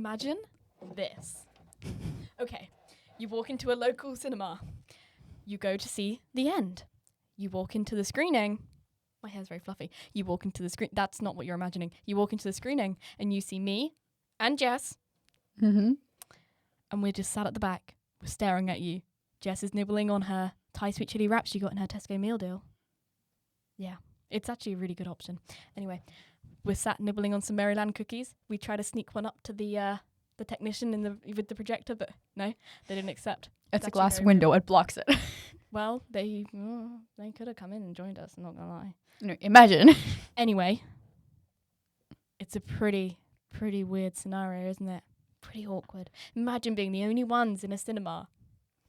imagine this. Okay, you walk into a local cinema. You go to see The End. You walk into the screening. My hair's very fluffy. You walk into the screen. That's not what you're imagining. You walk into the screening and you see me and Jess. Mm-hmm. And we're just sat at the back. We're staring at you. Jess is nibbling on her Thai sweet chili wrap she got in her Tesco meal deal. Yeah, it's actually a really good option. Anyway, we're sat nibbling on some Maryland cookies. We try to sneak one up to the technician with the projector, but no, they didn't accept. It's a glass window. It blocks it. Well, they could have come in and joined us, I'm not going to lie. No, imagine. Anyway, it's a pretty weird scenario, isn't it? Pretty awkward. Imagine being the only ones in a cinema.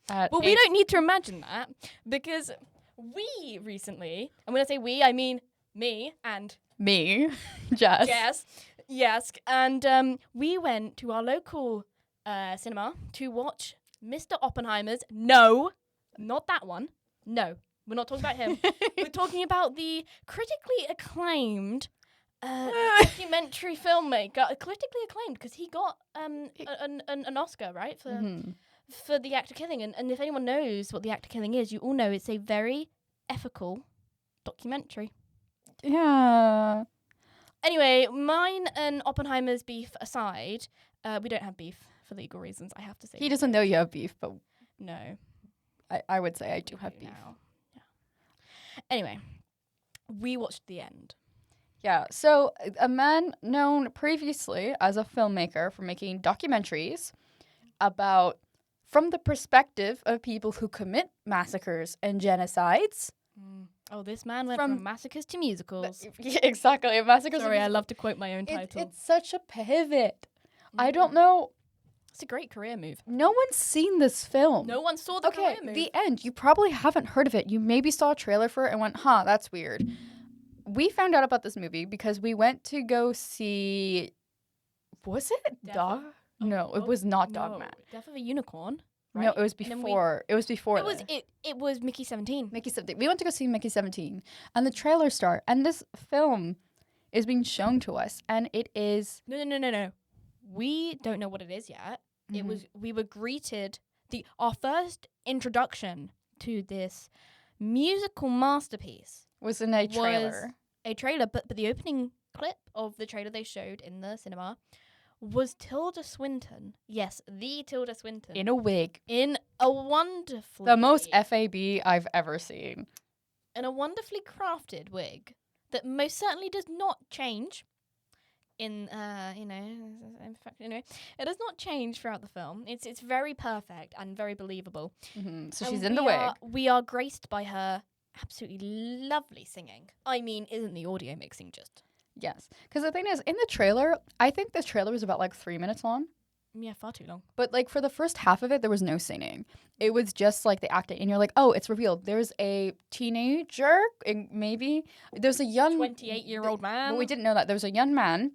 Well, we don't need to imagine that because we recently, and when I say we, I mean me and... Me, Jess. Yes. And we went to our local cinema to watch Mr. Oppenheimer's... No, not that one. No, we're not talking about him. We're talking about the critically acclaimed documentary filmmaker. Critically acclaimed because he got an Oscar, right? For the actor killing. And if anyone knows what the actor killing is, you all know it's a very ethical documentary. Yeah. Anyway, mine and Oppenheimer's beef aside, we don't have beef for legal reasons, I have to say. He doesn't know you have beef, but... No. I would say I do have beef. Yeah. Anyway, we watched The End. Yeah, so a man known previously as a filmmaker for making documentaries about, from the perspective of people who commit massacres and genocides. Oh, this man went from massacres to musicals. Exactly, massacres. Sorry, I love to quote my own title. It's such a pivot. I don't know. It's a great career move. No one's seen this film. No one saw the career move. The End. You probably haven't heard of it. You maybe saw a trailer for it and went, that's weird. We found out about this movie because we went to go see... Was it Dog? No, it was not Dogman. Death of a Unicorn. Right? No, it was before. It was before. It was Mickey 17. Mickey 17. We went to go see Mickey 17, and the trailer start, and this film is being shown to us, and it is... No. We don't know what it is yet. We were greeted our first introduction to this musical masterpiece was in a trailer. But the opening clip of the trailer they showed in the cinema was Tilda Swinton. Yes, the Tilda Swinton. In a wig. In a wonderfully... The most FAB I've ever seen. In a wonderfully crafted wig that most certainly does not change in fact, anyway, it does not change throughout the film. It's very perfect and very believable. Mm-hmm. So she's in the wig. We are graced by her absolutely lovely singing. I mean, isn't the audio mixing just... Yes. Because the thing is, in the trailer, I think the trailer was about 3 minutes long. Yeah, far too long. But for the first half of it, there was no singing. It was just the acting. And you're like, oh, it's revealed. There's a teenager, maybe. There's a young... 28-year-old man. Well, we didn't know that. There was a young man,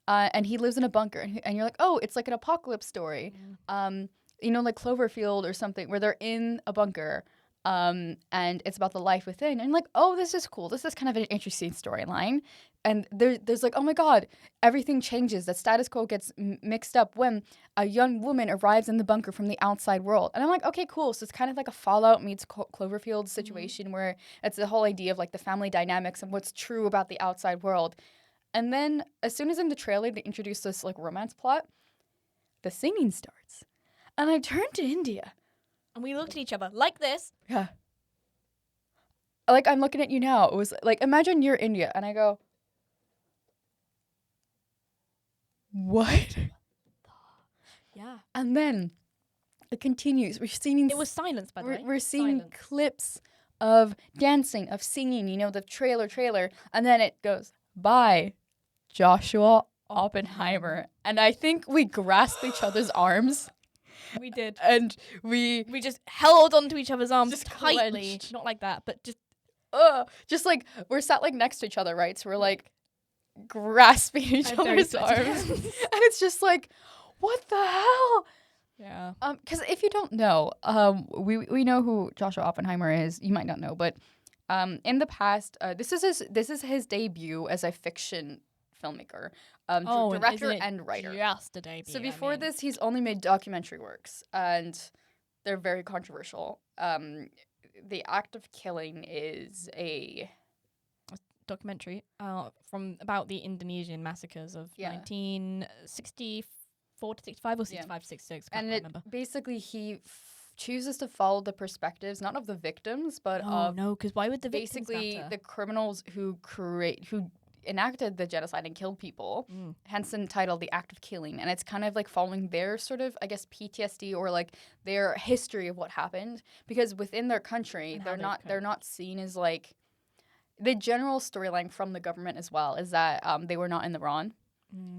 and he lives in a bunker. And you're like, oh, it's like an apocalypse story. Like Cloverfield or something, where they're in a bunker. And it's about the life within. And like, oh, this is cool. This is kind of an interesting storyline. And there's oh my God, everything changes. The status quo gets mixed up when a young woman arrives in the bunker from the outside world. And I'm like, okay, cool. So it's kind of like a Fallout meets Cloverfield situation where it's the whole idea of the family dynamics and what's true about the outside world. And then as soon as in the trailer they introduce this romance plot, the singing starts. And I turned to India. And we looked at each other like this. Yeah. I'm looking at you now. It was imagine you're India. And I go... What? Yeah. And then it continues. We're seeing... It was silence, by the way. We're seeing clips of dancing, of singing, the trailer. And then it goes, by Joshua Oppenheimer. And I think we grasped each other's arms. We did. And we just held onto each other's arms just tightly. Clenched. Not like that, but just... we're sat next to each other, right? So we're grasping each other's arms. And it's just what the hell? Yeah. Because if you don't know, we know who Joshua Oppenheimer is. You might not know, but in the past, this is his debut as a fiction filmmaker. And director isn't it and writer. Just a debut. So before this, he's only made documentary works, and they're very controversial. The Act of Killing is a documentary from about the Indonesian massacres of 1964 to 65 or 65 to 66. And remember. Basically he chooses to follow the perspectives not of the victims but of because why would the victims basically matter? the criminals who enacted the genocide and killed people, hence entitled The Act of Killing. And it's kind of like following their sort of, I guess, PTSD or like their history of what happened, because within their country they're not seen as like the general storyline from the government as well is that they were not in the wrong.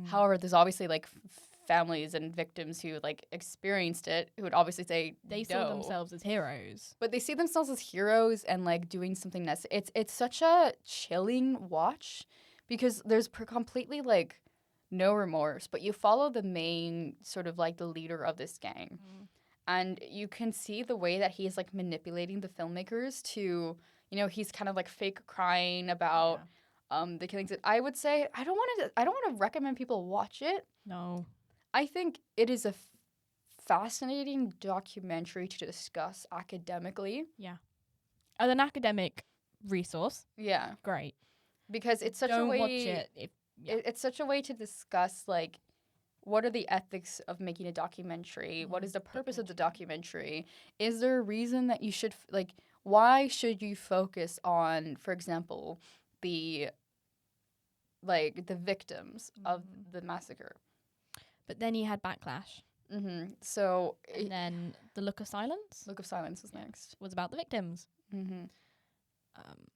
However, there's obviously like families and victims who like experienced it who would obviously say they saw themselves as heroes, but they see themselves as heroes and like doing something necessary. It's such a chilling watch because there's completely like no remorse, but you follow the main sort of like the leader of this gang, and you can see the way that he's like manipulating the filmmakers to, you know, he's kind of like fake crying about the killings. I would say I don't want to recommend people watch it. No. I think it is a fascinating documentary to discuss academically. Yeah. As an academic resource. Yeah. Great. Because it's such Don't a way watch it it's such a way to discuss like what are the ethics of making a documentary? What is the purpose of the documentary? Is there a reason that you should like why should you focus on, for example, the victims of the massacre? But then he had backlash. So and then the Look of Silence. Look of Silence was next. Was about the victims.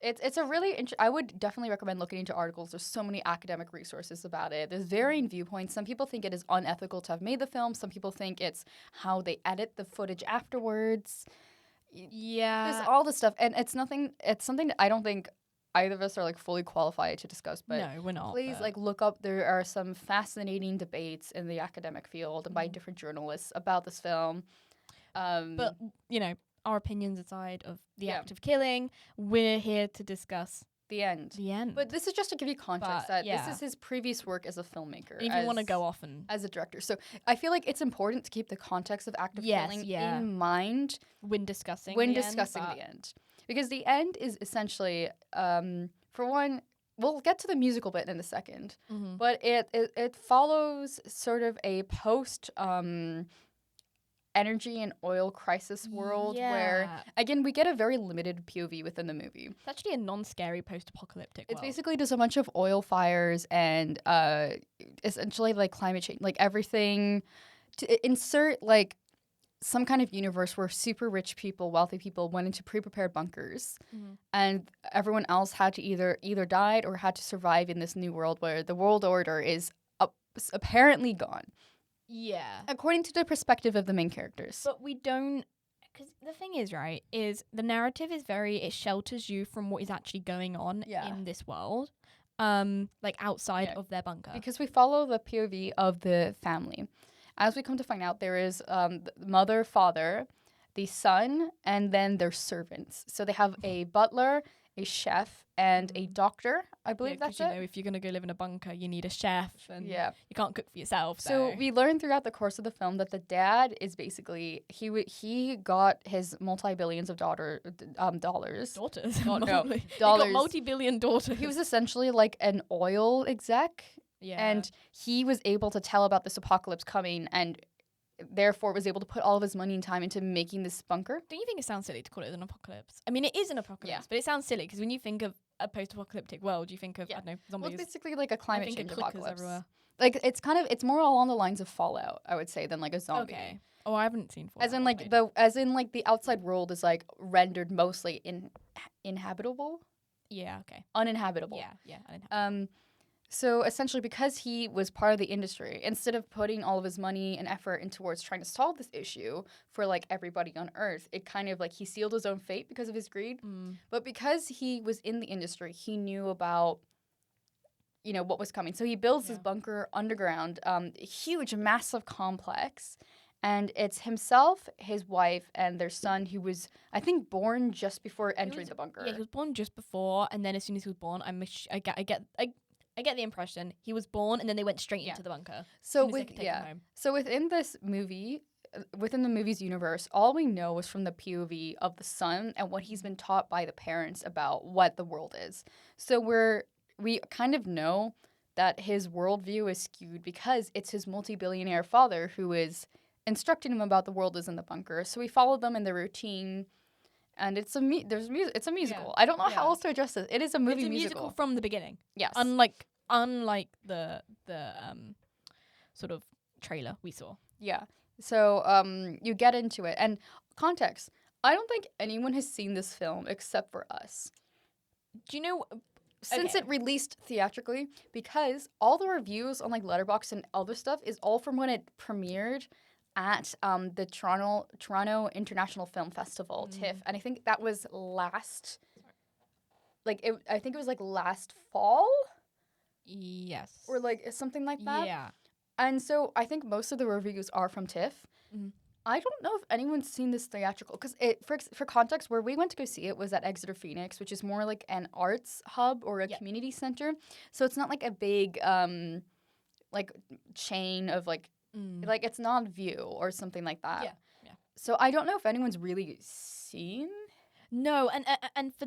It's a really I would definitely recommend looking into articles. There's so many academic resources about it. There's varying viewpoints. Some people think it is unethical to have made the film. Some people think it's how they edit the footage afterwards. Yeah. There's all this stuff, and it's something that I don't think either of us are like fully qualified to discuss, but no, we're not. Please like look up. There are some fascinating debates in the academic field and by different journalists about this film. But you know, our opinions aside of the act of killing, we're here to discuss the end. But this is just to give you context that this is his previous work as a filmmaker. If you want to go off and as a director, so I feel like it's important to keep the context of act of killing in mind when discussing the end. Because the end is essentially, for one, we'll get to the musical bit in a second, but it follows sort of a post energy and oil crisis world where, again, we get a very limited POV within the movie. It's actually a non-scary post-apocalyptic It's world. basically just a bunch of oil fires and essentially like climate change, like everything to insert like some kind of universe where super rich people, wealthy people went into pre-prepared bunkers, and everyone else had to either died or had to survive in this new world where the world order is apparently gone. Yeah. According to the perspective of the main characters. But we don't, because the thing is, right, is the narrative is it shelters you from what is actually going on in this world, like outside of their bunker. Because we follow the POV of the family. As we come to find out, there is the mother, father, the son, and then their servants. So they have a butler, a chef, and a doctor. I believe that's it. You know, if you're going to go live in a bunker, you need a chef, and you can't cook for yourself. So we learn throughout the course of the film that the dad is basically, he got his multi-billions of dollars. Daughters? Dollars. He got multi-billion daughters. He was essentially like an oil exec. Yeah. And he was able to tell about this apocalypse coming and therefore was able to put all of his money and time into making this bunker. Don't you think it sounds silly to call it an apocalypse? I mean, it is an apocalypse, but it sounds silly because when you think of a post-apocalyptic world, you think of, I don't know, zombies. Well, it's basically like a climate change apocalypse. Everywhere. Like, it's more along the lines of Fallout, I would say, than like a zombie. Okay. Oh, I haven't seen Fallout. As in the outside world is like rendered mostly inhabitable. Yeah, okay. Uninhabitable. Yeah, uninhabitable. So essentially, because he was part of the industry, instead of putting all of his money and effort in towards trying to solve this issue for like everybody on Earth, it kind of like he sealed his own fate because of his greed. But because he was in the industry, he knew about, you know, what was coming. So he builds his bunker underground, huge, massive complex. And it's himself, his wife, and their son, who was, I think, born just before entering the bunker. Yeah, he was born just before, and then as soon as he was born, I get the impression he was born and then they went straight Yeah. into the bunker. So Soon as they could take him home. So within this movie, within the movie's universe, all we know is from the POV of the son and what he's been taught by the parents about what the world is. So we kind of know that his worldview is skewed because it's his multi-billionaire father who is instructing him about the world is in the bunker. So we follow them in their routine, and it's a it's a musical. Yeah. I don't know how Yeah. else to address this. It is a movie It's a musical. from the beginning. Yes. Unlike the sort of trailer we saw. Yeah. So you get into it. And context, I don't think anyone has seen this film except for us. Do you know Since Okay. it released theatrically, because all the reviews on like Letterboxd and other stuff is all from when it premiered at the Toronto International Film Festival, TIFF. And I think that was last last fall Yes. or like something like that. Yeah. And so I think most of the reviews are from TIFF. Mhm. I don't know if anyone's seen this theatrical because for context, where we went to go see it was at Exeter Phoenix, which is more like an arts hub or a Yep. community center. So it's not like a big like chain of like it's not View or something like that. Yeah, yeah. So I don't know if anyone's really seen. No, and for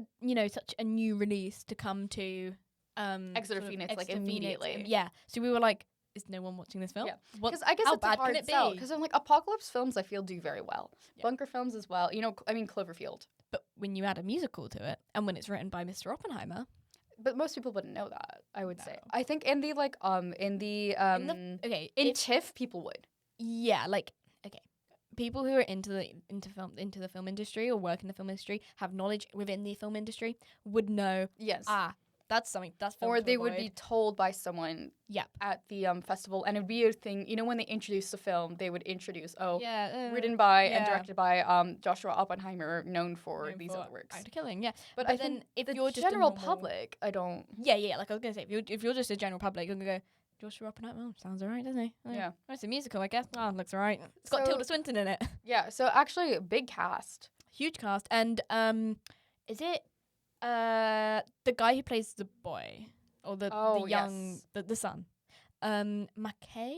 such a new release to come to Exeter sort of Phoenix, like, Exeter Phoenix, immediately. yeah. So we were like, is no one watching this film? Yeah. What- Because I guess how it's bad a hard can it sell. be? Because I'm like apocalypse films, I feel do very well. Yeah. Bunker films as well. I mean Cloverfield. But when you add a musical to it, and when it's written by Mr. Oppenheimer, But most people wouldn't know that, I would say. No. I think in the in TIFF people would. yeah, like okay, people who are into the film industry or work in the film industry have knowledge within the film industry would know. Yes. That's something that's film Or to they would be avoid. told by someone Yep. at the festival, and it'd be a thing. When they introduce the film, they would introduce written by and yeah. directed by Joshua Oppenheimer, known for known these for other works. act of killing, yeah. But But I then think if the you're just a general normal- public, I don't. Yeah. Like I was gonna say, if you're just a general public, you're gonna go, Joshua Oppenheimer, sounds alright, doesn't he? Oh, Yeah. It's a musical, I guess. Oh, looks alright. It's got So- Tilda Swinton in it. Yeah. So actually, a big cast. Huge cast, and is it the guy who plays the boy or the young yes. the son, McKay?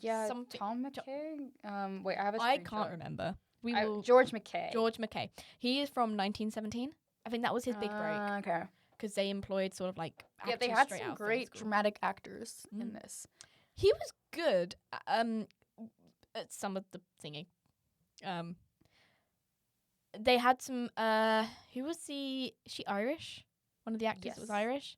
Yeah. Something- Tom McKay. Wait, I have a I screenshot. can't remember. We will George McKay. George McKay. He is from 1917. I think that was his big break Okay. because they employed sort of like Yeah, they actors had straight some out of film great school. dramatic actors in Mm. this. He was good at some of the singing. They had some who was she Irish? One of the actors that was Yes. Irish.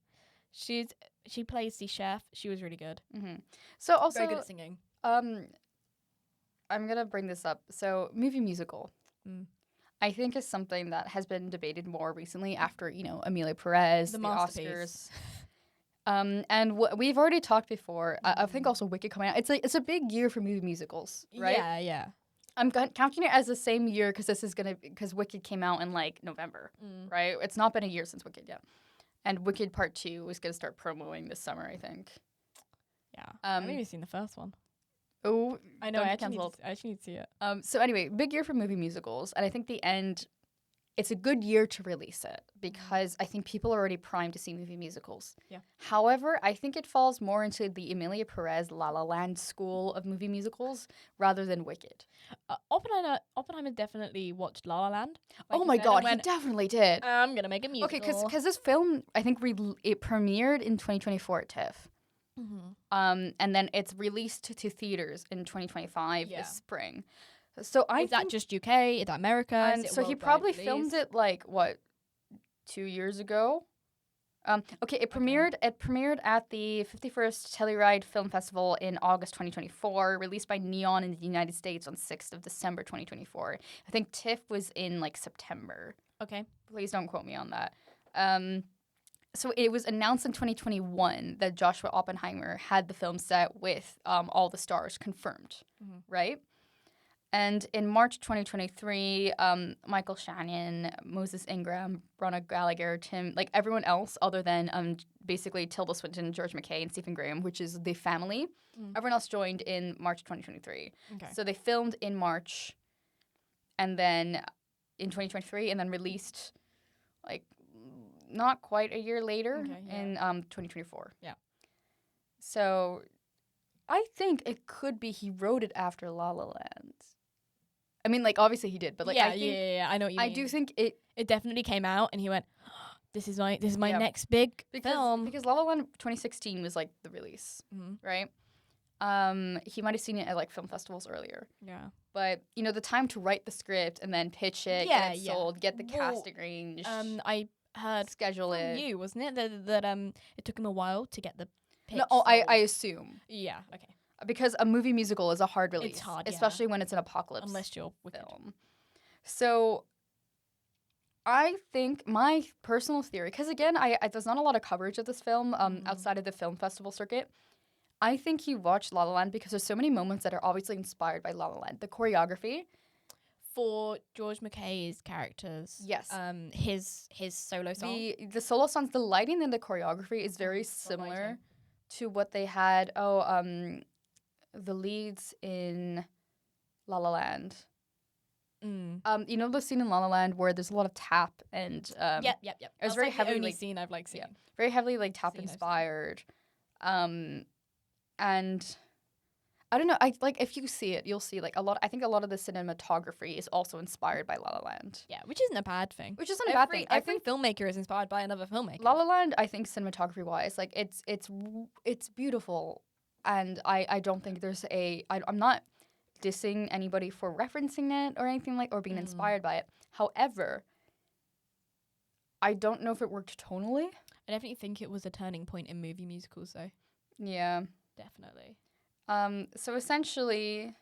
She plays the chef. She was really good. Hmm So also, Very good at singing. I'm gonna bring this up. So, movie musical, Mm. I think is something that has been debated more recently after Amelia Perez, The the masterpiece. Oscars. And we've already talked before. I think also Wicked coming out. It's a big year for movie musicals, right? Yeah. I'm counting it as the same year because Wicked came out in like November, Mm. right? It's not been a year since Wicked yet, and Wicked Part 2 is gonna start promoing this summer, I think. Yeah. I haven't Um, even seen the first one. Oh, I know. don't I get canceled. actually need to see it. So anyway, big year for movie musicals, and I think it's a good year to release it because I think people are already primed to see movie musicals. Yeah. However, I think it falls more into the Emilia Perez La La Land school of movie musicals rather than Wicked. Oppenheimer definitely watched La La Land. like Oh you my said, god, and he went, definitely did. I'm gonna make a musical. Okay, because this film I think it premiered in 2024 at TIFF. Mhm. And then it's released to theaters in 2025 Yeah. this spring. So I Is that think just UK? Is that America? And Is it so he worldwide probably release? filmed it like what 2 years ago. Okay, it premiered at the 51st Telluride Film Festival in August 2024, released by Neon in the United States on 6th of December 2024. I think TIFF was in like September. Okay. Please don't quote me on that. So it was announced in 2021 that Joshua Oppenheimer had the film set with all the stars confirmed, Mhm. right? And in March 2023, Michael Shannon, Moses Ingram, Bronna Gallagher, everyone else other than basically Tilda Swinton, George McKay, and Stephen Graham, which is the family, Mm. everyone else joined in March 2023. Okay. So they filmed in March and then in 2023 and then released like not quite a year later in 2024. Yeah. So I think it could be he wrote it after La La Land. I mean, like, obviously he did, but, like, yeah, I think, I know what you mean. I do think it... It definitely came out, and he went, this is my next big film. Because La La Land 2016 was, like, the release, right? He might have seen it at, like, film festivals earlier. Yeah. But, you know, the time to write the script and then pitch it, get it sold, get the casting range, I heard schedule from it. you, wasn't it, that it took him a while to get the pitch No, sold. I assume. Yeah, okay. Because a movie musical is a hard release. It's hard, especially when it's an apocalypse unless you're wicked. film. So I think my personal theory, because again, there's not a lot of coverage of this film outside of the film festival circuit. I think he watched La La Land because there's so many moments that are obviously inspired by La La Land. The choreography. For George McKay's characters. Yes. His solo song. The solo songs, the lighting and the choreography is very similar to what they had. The leads in La La Land. You know the scene in La La Land where there's a lot of tap and Yep. It was very like heavily the only scene I've seen. Yeah, very heavily like tap inspired. And I don't know. I like if you see it, you'll see like a lot. I think a lot of the cinematography is also inspired by La La Land. Yeah, which isn't a bad thing. Which isn't a bad thing. I think filmmaker is inspired by another filmmaker. La La Land, I think cinematography wise, like it's beautiful, and I don't think there's I'm not dissing anybody for referencing it or anything like or being inspired by it. However, I don't know if it worked tonally. I definitely think it was a turning point in movie musicals, though. Yeah, definitely. So essentially,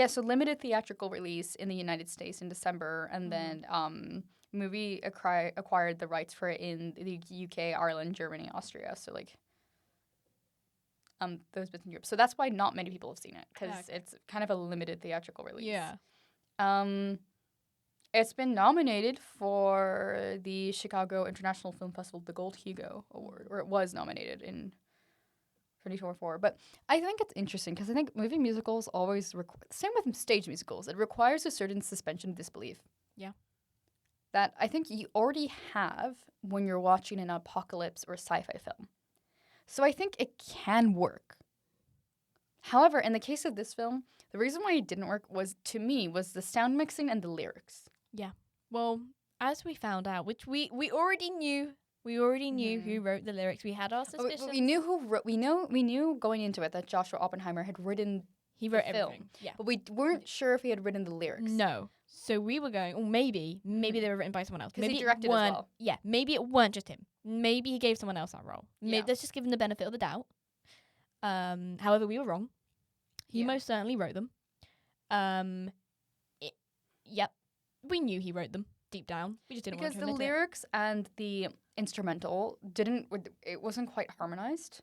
so limited theatrical release in the United States in December, and then movie acquired the rights for it in the UK, Ireland, Germany, Austria. So like, those bits in Europe. So that's why not many people have seen it because it's kind of a limited theatrical release. Yeah. It's been nominated for the Chicago International Film Festival, the Gold Hugo Award, or it was nominated in 2024. But I think it's interesting because I think movie musicals always same with stage musicals. It requires a certain suspension of disbelief. Yeah. That I think you already have when you're watching an apocalypse or sci-fi film. So I think it can work. However, in the case of this film, the reason why it didn't work was the sound mixing and the lyrics. Yeah. Well, as we found out, which we already knew. We already knew who wrote the lyrics. We had our suspicions. We knew who wrote. We knew going into it that Joshua Oppenheimer had written. He wrote the everything. Film, yeah, but we weren't sure if he had written the lyrics. No. So we were going, maybe they were written by someone else. Because he directed as well. Yeah, maybe it weren't just him. Maybe he gave someone else that role. Let's just give him the benefit of the doubt. However, we were wrong. He most certainly wrote them. We knew he wrote them deep down. We just didn't want to admit it. Because the lyrics and the instrumental it wasn't quite harmonized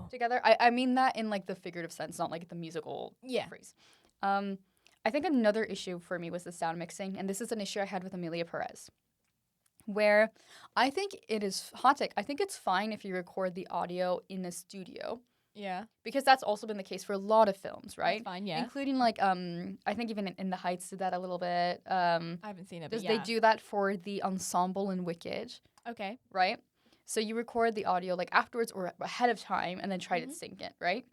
together. I mean that in like the figurative sense, not like the musical phrase. I think another issue for me was the sound mixing, and this is an issue I had with Emilia Perez, where I think it is hot take. I think it's fine if you record the audio in a studio. Yeah. Because that's also been the case for a lot of films, right? That's fine, yeah. Including like I think even in The Heights did that a little bit. I haven't seen it, but they do that for the ensemble in Wicked. Okay. Right? So you record the audio like afterwards or ahead of time and then try to sync it, right?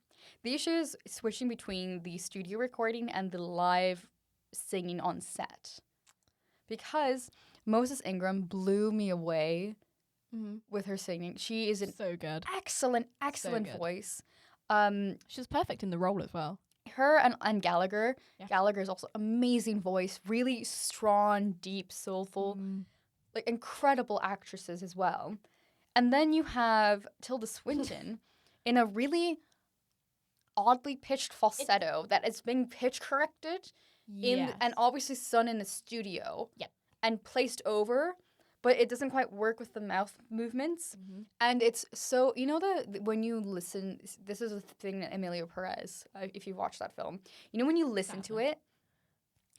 The issue is switching between the studio recording and the live singing on set. Because Moses Ingram blew me away with her singing. She is an so good. Excellent voice. She's perfect in the role as well. Her and Gallagher. Yeah. Gallagher's also amazing voice, really strong, deep, soulful, like incredible actresses as well. And then you have Tilda Swinton in a really oddly pitched falsetto that is being pitch corrected and obviously sung in the studio and placed over, but it doesn't quite work with the mouth movements. And it's so, you know, when you listen, this is a thing that Emilia Perez, if you watch that film, you know, when you listen to it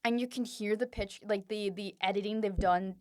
and you can hear the pitch, like the editing they've done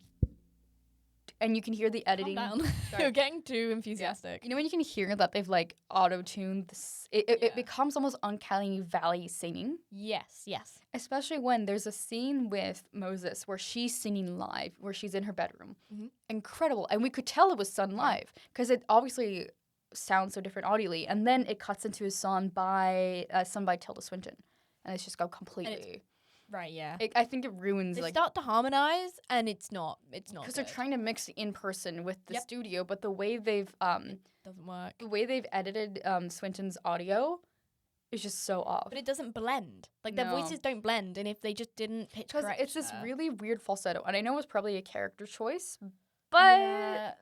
and you can hear the Calm editing. down. Sorry. You're getting too enthusiastic. You know when you can hear that they've like auto-tuned this, it Yeah. becomes almost uncanny valley singing. Yes. Especially when there's a scene with Moses where she's singing live, where she's in her bedroom. Mhm. Incredible. And we could tell it was sung live because it obviously sounds so different audibly. And then it cuts into a song sung by Tilda Swinton. And it's just go completely. Right, yeah. I think it ruins They like start to harmonize, and it's not because they're good. trying to mix in person with the Yep. studio, but the way they've Doesn't work. edited Swinton's audio is just so off. But it doesn't blend. Like, their No. voices don't blend, and if they just didn't pitch Because correct it's this her- really weird falsetto, and I know it's probably a character choice, but Yeah,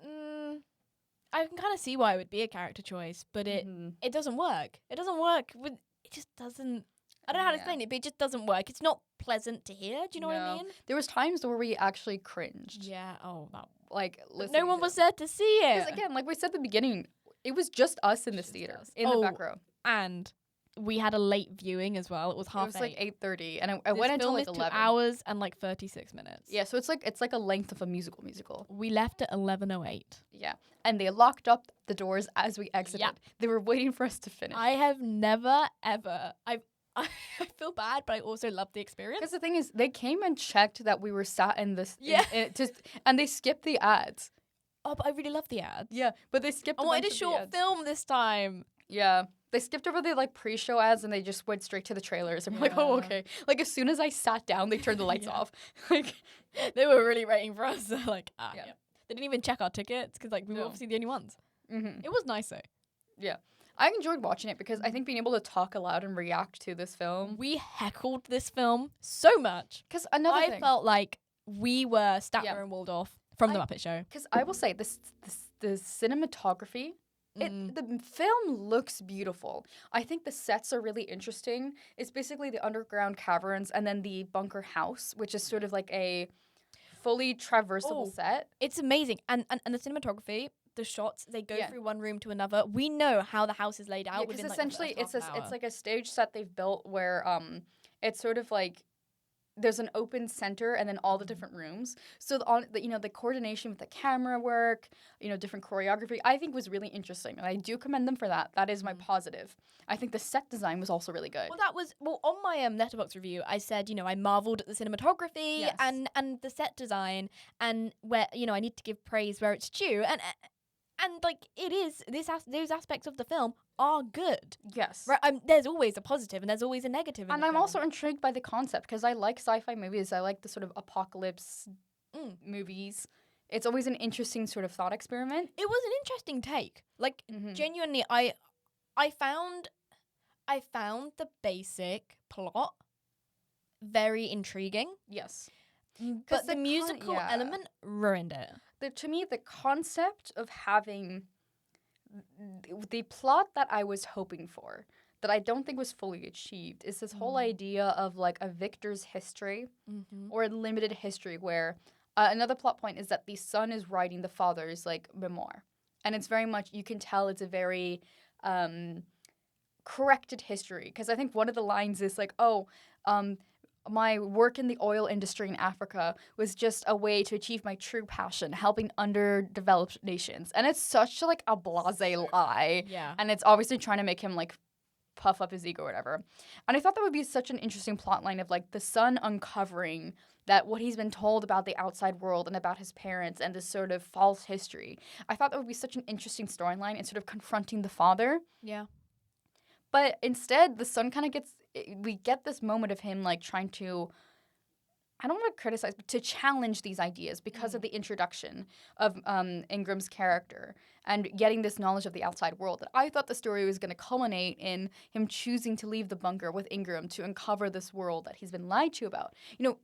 I can kind of see why it would be a character choice, but it doesn't work. It doesn't work with. It just doesn't. I don't know how to Yeah. explain it, but it just doesn't work. It's not pleasant to hear. Do you know what I No. mean? There was times where we actually cringed. Yeah. Oh, that. Like, But listening no one to was it. there to see it. Because again, like we said at the beginning, it was just us in this Just theater, us. in the Oh, back row. And we had a late viewing as well. It was It half was like 8. 8:30, and I This went until film like is 11. 2 hours and like 36 minutes. Yeah, so it's like a length of a musical. We left at 11:08. Yeah, and they locked up the doors as we exited. They were waiting for us to finish. I have never ever. I feel bad, but I also love the experience. Because the thing is, they came and checked that we were sat in this. Yeah. And they skipped the ads. Oh, but I really love the ads. Yeah, but they skipped. I a wanted bunch a of the short ads. film this time. Yeah, they skipped over the like pre-show ads and they just went straight to the trailers. And we're like, oh, Yeah. okay. Like as soon as I sat down, they turned the lights Yeah. off. Like, They were really waiting for us. They're like, Yeah. yeah. They didn't even check our tickets because like we were No. obviously the only ones. mhm. It was nice though. I enjoyed watching it because I think being able to talk aloud and react to this film. We heckled this film so much. Because another I thing. felt like we were Statler Yeah. and Waldorf from the I- Muppet Show. Because I will say the cinematography. The film looks beautiful. I think the sets are really interesting. It's basically the underground caverns and then the bunker house, which is sort of like a fully traversable Oh. set. It's amazing. And the cinematography, the shots, they go Yeah. through one room to another. We know how the house is laid out. Because within, like, essentially the first half an it's hour. like a stage set they've built where it's sort of like there's an open center and then all the different rooms. So the coordination with the camera work, different choreography, I think was really interesting, and I do commend them for that. That is my positive. I think the set design was also really good. Well, that was on my Letterboxd review. I said, I marveled at the cinematography Yes. and the set design, and where I need to give praise where it's due, and like it is those aspects of the film are good. Yes. Right, there's always a positive and there's always a negative. And I'm also intrigued by the concept because I like sci-fi movies. I like the sort of apocalypse movies. It's always an interesting sort of thought experiment. It was an interesting take. Like Mhm. genuinely, I found the basic plot very intriguing, Yes. but the the musical yeah. element ruined it. To me, the concept of having the plot that I was hoping for, that I don't think was fully achieved, is this whole idea of like a victor's history or a limited history where another plot point is that the son is writing the father's like memoir. And it's very much, you can tell it's a very corrected history. Because I think one of the lines is like, my work in the oil industry in Africa was just a way to achieve my true passion, helping underdeveloped nations. And it's such like a blasé lie. Yeah. And it's obviously trying to make him like puff up his ego or whatever. And I thought that would be such an interesting plot line of like the son uncovering that what he's been told about the outside world and about his parents and this sort of false history. I thought that would be such an interesting storyline and sort of confronting the father. Yeah. But instead, the son kind of we get this moment of him like trying to, I don't want to criticize, but to challenge these ideas because of the introduction of Ingram's character and getting this knowledge of the outside world. That I thought the story was going to culminate in him choosing to leave the bunker with Ingram to uncover this world that he's been lied to about.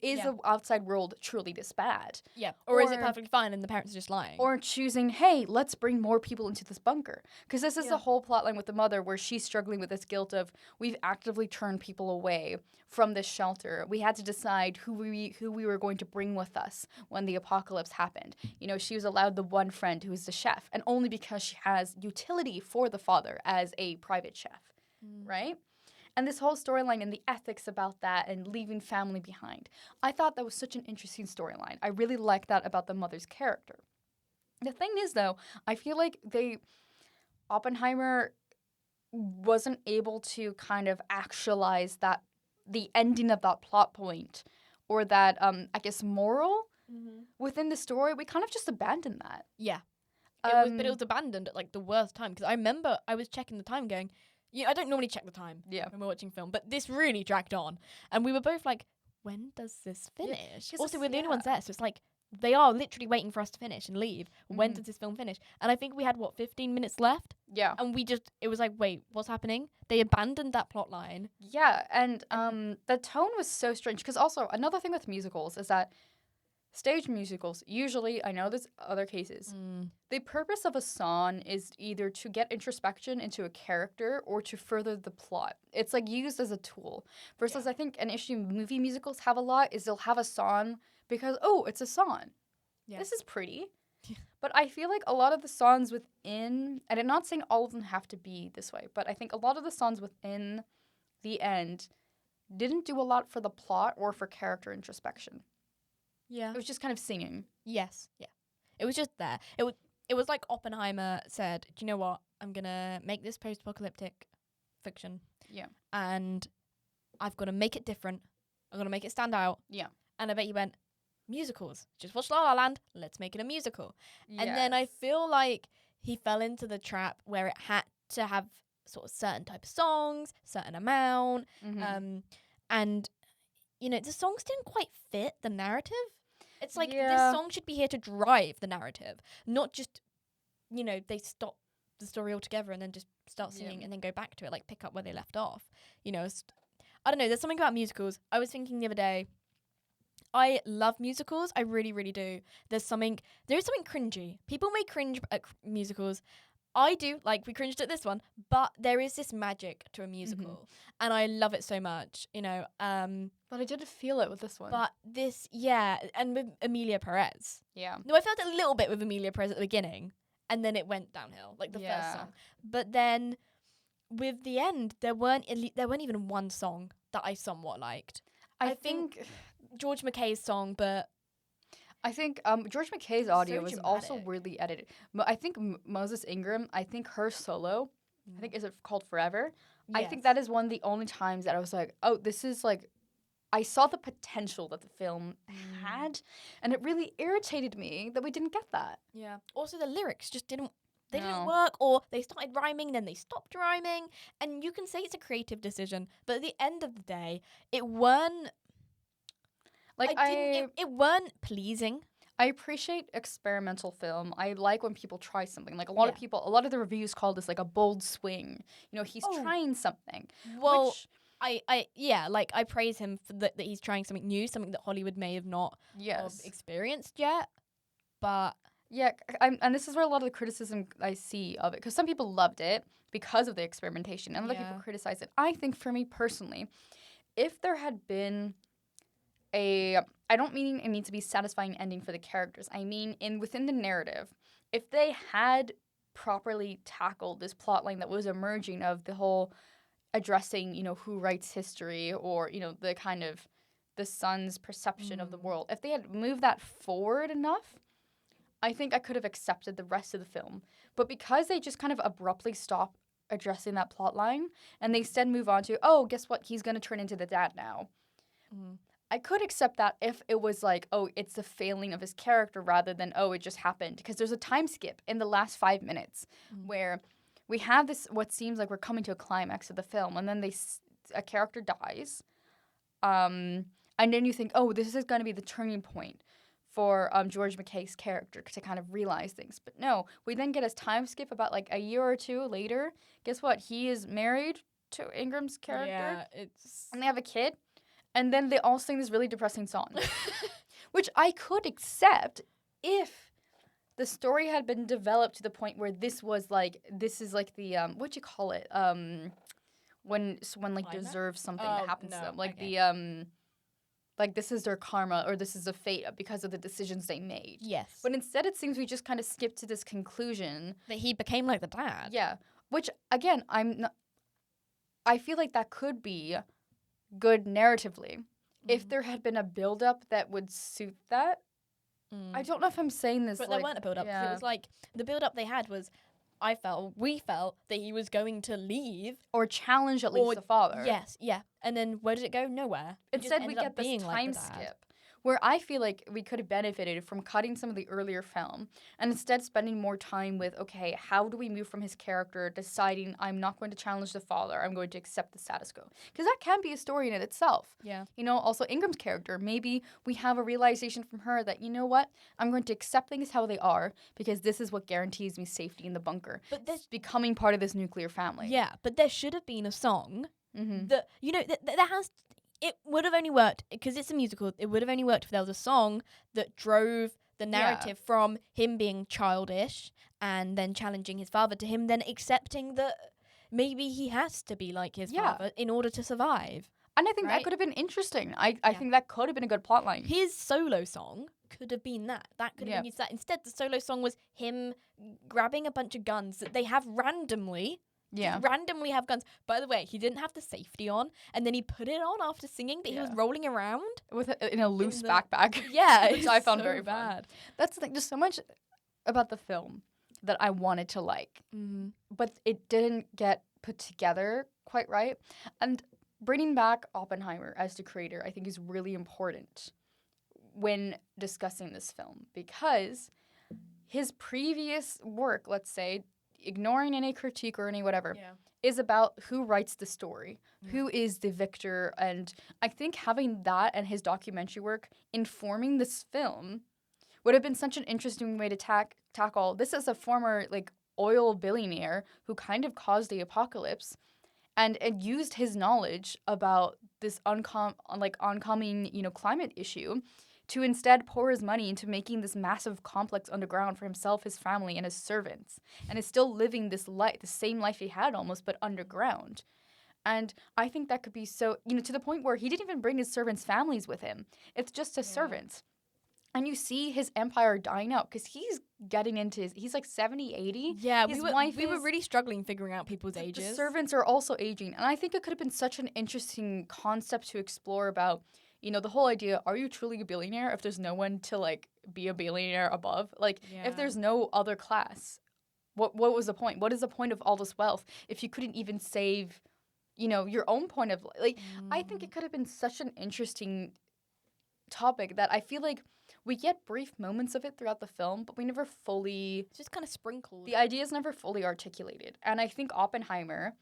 Is the outside world truly this bad? Yeah. Or is it Or- perfectly fine and the parents are just lying? Or choosing, hey, let's bring more people into this bunker. Because this is the whole plotline with the mother where she's struggling with this guilt of we've actively turned people away from this shelter. We had to decide who we were going to bring with us when the apocalypse happened. She was allowed the one friend who is the chef, and only because she has utility for the father as a private chef, right? And this whole storyline and the ethics about that and leaving family behind. I thought that was such an interesting storyline. I really liked that about the mother's character. The thing is, though, I feel like Oppenheimer wasn't able to kind of actualize the ending of that plot point or that, I guess, moral within the story. We kind of just abandoned that. Yeah. But it was abandoned at like the worst time, because I remember I was checking the time going, I don't normally check the time when we're watching film, but this really dragged on. And we were both like, when does this finish? Also, we're the only ones there, so it's like, they are literally waiting for us to finish and leave. When does this film finish? And I think we had, 15 minutes left? Yeah. And it was like, wait, what's happening? They abandoned that plot line. Yeah, and the tone was so strange. Because also, another thing with musicals is that stage musicals, usually, I know there's other cases, the purpose of a song is either to get introspection into a character or to further the plot. It's like used as a tool. Versus I think an issue movie musicals have a lot is they'll have a song because, it's a song. Yeah. This is pretty. But I feel like a lot of the songs within, and I'm not saying all of them have to be this way, but I think a lot of the songs within the end didn't do a lot for the plot or for character introspection. Yeah. It was just kind of singing. Yes. Yeah. It was just there. It was like Oppenheimer said, do you know what? I'm going to make this post-apocalyptic fiction. Yeah. And I've got to make it different. I'm going to make it stand out. Yeah. And I bet you went, musicals. Just watch La La Land. Let's make it a musical. Yes. And then I feel like he fell into the trap where it had to have sort of certain type of songs, certain amount. And, the songs didn't quite fit the narrative. It's like this song should be here to drive the narrative, not just, they stop the story altogether and then just start singing and then go back to it, like pick up where they left off. I don't know. There's something about musicals. I was thinking the other day, I love musicals. I really, really do. There is something cringy. People may cringe at musicals. I do. Like, we cringed at this one. But there is this magic to a musical. And I love it so much, But I didn't feel it with this one. But this, and with Emilia Perez. Yeah. No, I felt it a little bit with Emilia Perez at the beginning. And then it went downhill, like the first song. But then, with the end, there weren't even one song that I somewhat liked. I think George McKay's song, but I think George McKay's audio was also weirdly edited. I think Moses Ingram, her solo, I think, is it called Forever? Yes. I think that is one of the only times that I was like, oh, this is like, I saw the potential that the film had, and it really irritated me that we didn't get that. Yeah. Also, the lyrics just didn't work, or they started rhyming, then they stopped rhyming, and you can say it's a creative decision, but at the end of the day, it weren't it weren't pleasing. I appreciate experimental film. I like when people try something. Like a lot of the reviews call this like a bold swing. He's trying something. Well, I praise him for that he's trying something new, something that Hollywood may have not experienced yet. But yeah, and this is where a lot of the criticism I see of it, because some people loved it because of the experimentation, and other people criticize it. I think for me personally, if there had been I don't mean it needs to be satisfying ending for the characters. I mean within the narrative, if they had properly tackled this plot line that was emerging of the whole addressing, who writes history, or, the kind of the son's perception of the world. If they had moved that forward enough, I think I could have accepted the rest of the film. But because they just kind of abruptly stop addressing that plot line, and they instead move on to, oh, guess what? He's going to turn into the dad now. I could accept that if it was like, oh, it's the failing of his character rather than, oh, it just happened. Because there's a time skip in the last 5 minutes where we have this, what seems like we're coming to a climax of the film, and then a character dies. And then you think, oh, this is going to be the turning point for George McKay's character to kind of realize things. But no, we then get a time skip about like a year or two later. Guess what? He is married to Ingram's character. Yeah, and they have a kid. And then they all sing this really depressing song, which I could accept if the story had been developed to the point where this is like the what you call it when someone like deserves something that happens to them, like like this is their karma or this is a fate because of the decisions they made. Yes. But instead, it seems we just kind of skipped to this conclusion that he became like the dad. Yeah, which again, I feel like that could be good narratively if there had been a build-up that would suit that. I don't know if I'm saying this, But like, there weren't a build-up. 'Cause it was like, the build-up they had was, we felt that he was going to leave. or challenge at least the father. Yes, yeah. And then where did it go? Nowhere. It just Instead, we ended up get this being like time the dad. skip where I feel like we could have benefited from cutting some of the earlier film and instead spending more time with, okay, how do we move from his character deciding I'm not going to challenge the father, I'm going to accept the status quo. Because that can be a story in it itself. Yeah. You know, also Ingram's character, maybe we have a realization from her that, you know what, I'm going to accept things how they are because this is what guarantees me safety in the bunker. But there's becoming part of this nuclear family. Yeah, but there should have been a song Mm-hmm. that, you know, that has... It would have only worked, because it's a musical, it would have only worked if there was a song that drove the narrative from him being childish and then challenging his father to him then accepting that maybe he has to be like his father in order to survive. And I think that could have been interesting. I think that could have been a good plot line. His solo song could have been that. That could have been used that. Instead, the solo song was him grabbing a bunch of guns that they have randomly. Yeah. Randomly have guns. By the way, he didn't have the safety on, and then he put it on after singing, but he was rolling around in a loose backpack. Yeah, which I found so very bad. fun. That's the thing. There's so much about the film that I wanted to like, but it didn't get put together quite right. And bringing back Oppenheimer as the creator, I think, is really important when discussing this film because his previous work, let's say, ignoring any critique or any whatever, is about who writes the story, who is the victor. And I think having that and his documentary work informing this film would have been such an interesting way to tackle. This is a former like oil billionaire who kind of caused the apocalypse and used his knowledge about this oncoming, you know, climate issue to instead pour his money into making this massive complex underground for himself, his family, and his servants. And is still living this life, the same life he had almost, but underground. And I think that could be so, you know, to the point where he didn't even bring his servants' families with him. It's just his servants. And you see his empire dying out because he's getting into he's like 70, 80. Yeah, his we were really struggling figuring out people's ages. The servants are also aging. And I think it could have been such an interesting concept to explore about, you know, the whole idea, are you truly a billionaire if there's no one to, like, be a billionaire above? Like, if there's no other class, what was the point? What is the point of all this wealth if you couldn't even save, you know, your own point of, like, I think it could have been such an interesting topic that I feel like we get brief moments of it throughout the film, but we never fully... It's just kind of sprinkled. The idea is never fully articulated. And I think Oppenheimer,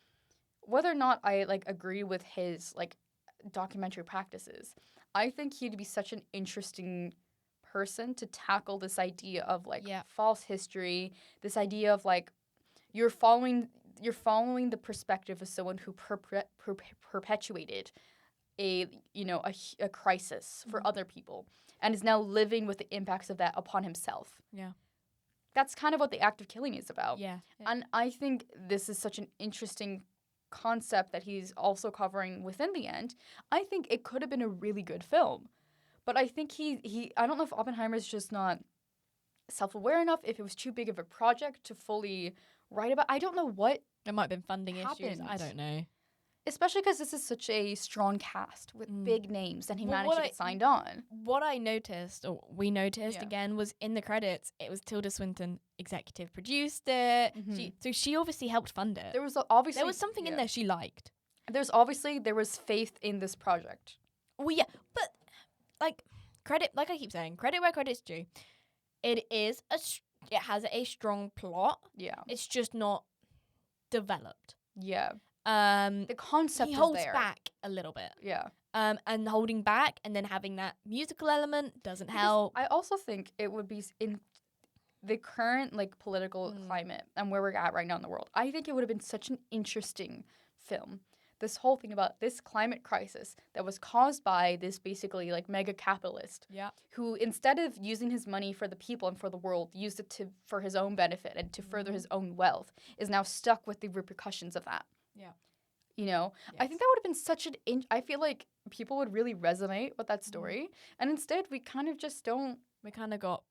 whether or not I, like, agree with his, like, documentary practices, I think he'd be such an interesting person to tackle this idea of like false history, this idea of like you're following the perspective of someone who perpetuated a crisis for other people and is now living with the impacts of that upon himself. Yeah. That's kind of what the act of killing is about. Yeah. And I think this is such an interesting concept that he's also covering within the end. I think it could have been a really good film. But I think he I don't know if Oppenheimer's just not self-aware enough, if it was too big of a project to fully write about. I don't know what There might have been funding issues. I don't know. Especially because this is such a strong cast with big names and he managed to get signed on. What I noticed, or we noticed again, was in the credits, it was Tilda Swinton executive produced it. She obviously helped fund it. There was something in there she liked. There was faith in this project. Well, yeah, but like credit, like I keep saying, credit where credit's due. It has a strong plot. Yeah, it's just not developed. Yeah. The concept he is holds there. back a little bit. Yeah. And holding back and then having that musical element doesn't help. I also think it would be in the current like political climate and where we're at right now in the world. I think it would have been such an interesting film. This whole thing about this climate crisis that was caused by this basically like mega capitalist who instead of using his money for the people and for the world, used it for his own benefit and to further his own wealth, is now stuck with the repercussions of that. Yeah. You know, I think that would have been such I feel like people would really resonate with that story. And instead, we kind of just don't. We kind of got.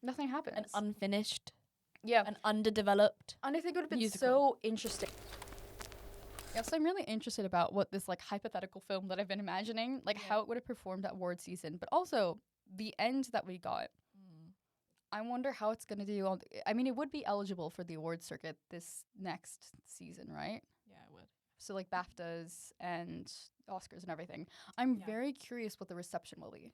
Nothing happens. An unfinished. Yeah. An underdeveloped. And I think it would have been musical. So interesting. Yeah, so I'm really interested about what this like hypothetical film that I've been imagining, like how it would have performed at award season, but also the end that we got. I wonder how it's gonna do. I mean, it would be eligible for the award circuit this next season, right? Yeah, I would. So like BAFTAs and Oscars and everything. I'm Yeah. very curious what the reception will be,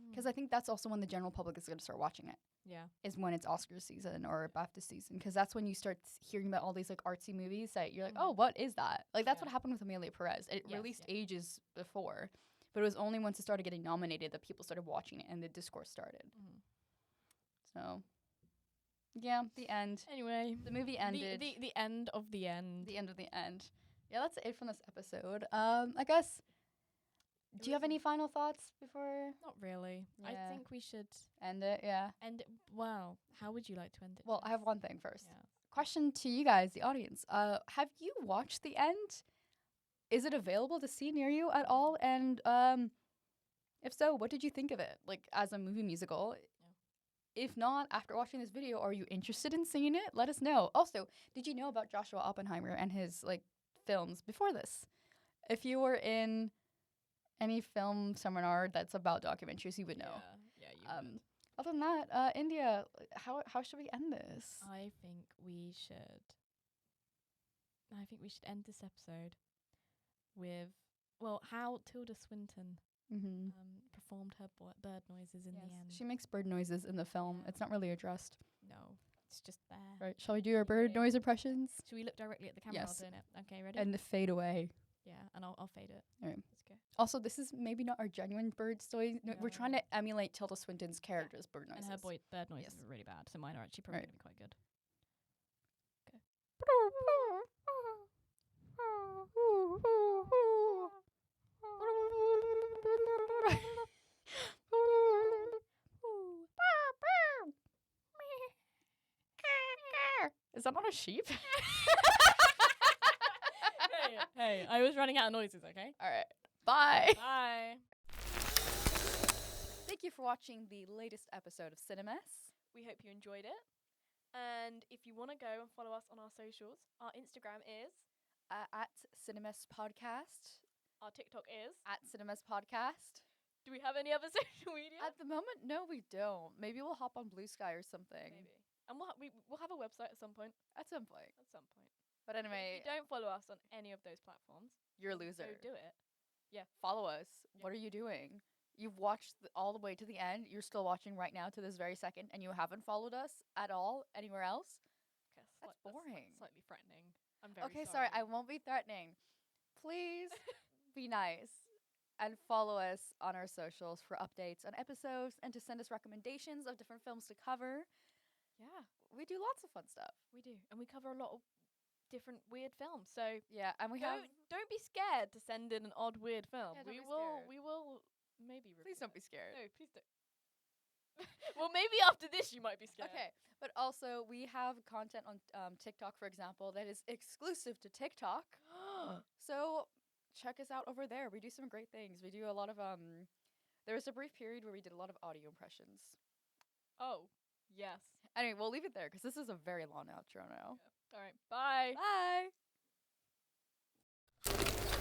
because I think that's also when the general public is gonna start watching it. Yeah. Is when it's Oscar season or BAFTA season, because that's when you start hearing about all these like artsy movies that you're like, oh, what is that? Like that's Yeah. what happened with Amelia Perez. It Yes, released yeah. ages before, but it was only once it started getting nominated that people started watching it and the discourse started. So, yeah, the end. Anyway, The movie ended. the end of the end. The end of the end. Yeah, that's it from this episode. I guess. Do you have any final thoughts before Not really. I Yeah. think we should end it? Yeah. end it. Wow. How would you like to end it? Well, I have Jess? one thing first. Yeah. Question to you guys, the audience. Have you watched the end? Is it available to see near you at all? And if so, what did you think of it? Like as a movie musical? If not, after watching this video, are you interested in seeing it? Let us know. Also, did you know about Joshua Oppenheimer and his like films before this? If you were in any film seminar that's about documentaries, you would know. Yeah, you would. Other than that, India, how should we end this? I think we should end this episode with how Tilda Swinton Mm-hmm. performed her bird noises in the end. She makes bird noises in the film. Yeah. It's not really addressed. No, it's just there. Right. Shall we do our bird Ready? noise impressions? Should we look directly at the camera Yes. while doing it? Okay, ready? And fade away. yeah, and I'll fade it. All right. Let's go. Also, this is maybe not our genuine bird noise. No, we're No. trying to emulate Tilda Swinton's character's bird noises. And her bird noises Yes. are really bad, so mine are actually probably Right. going to be quite good. Is that not a sheep? hey, I was running out of noises, okay? All right. Bye. Bye. Thank you for watching the latest episode of Cine-Mess. We hope you enjoyed it. And if you want to go and follow us on our socials, our Instagram is, At Cine-Mess Podcast. our TikTok is. At Cine-Mess Podcast. Do we have any other social media? At the moment, no, we don't. Maybe we'll hop on Blue Sky or something. Maybe. And we'll have a website at some point. At some point. At some point. But But anyway, if you don't follow us on any of those platforms, you're a loser. go do it. Follow us. Yeah. What are you doing? You've watched all the way to the end. You're still watching right now to this very second, and you haven't followed us at all anywhere else? Okay, That's boring. slightly threatening. I'm very Okay, sorry. I won't be threatening. Please be nice and follow us on our socials for updates on episodes and to send us recommendations of different films to cover. Yeah, We do lots of fun stuff. we do. And we cover a lot of different weird films. So Yeah, and we have. don't be scared to send in an odd weird film. Yeah, don't we be will scared. we will maybe review Please don't be it. scared. No, please don't. Well, maybe after this you might be scared. Okay, but also we have content on TikTok, for example, that is exclusive to TikTok. So check us out over there. We do some great things. We do a lot of there was a brief period where we did a lot of audio impressions. Oh, yes. Anyway, we'll leave it there because this is a very long outro now. All right. Bye. Bye.